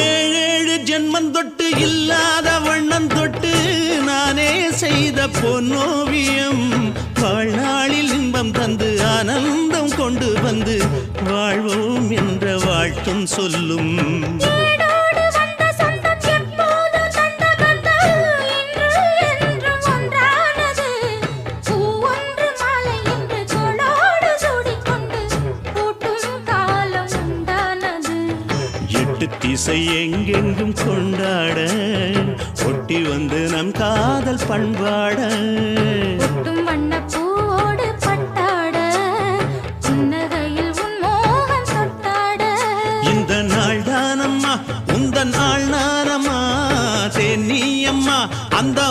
ஏழேழு ஜென்மம் தொட்டு இல்லாத வண்ணம் தொட்டு நானே செய்த பொன்னோவியம் வாழ்நாளில் இன்பம் தந்து ஆனந்தம் கொண்டு வந்து வாழ்வோம் என்ற வாழ்த்தும் சொல்லும். திசை எங்கெங்கும் கொண்டாட ஒட்டி வந்து நம் காதல் பண்பாட வண்ணப்பூவோடு பட்டாட புன்னகையில் உன் மோகம் தொட்டாட இந்த நாள் தானம்மா உந்த நாள் நானம்மா தேனியம்மா அந்த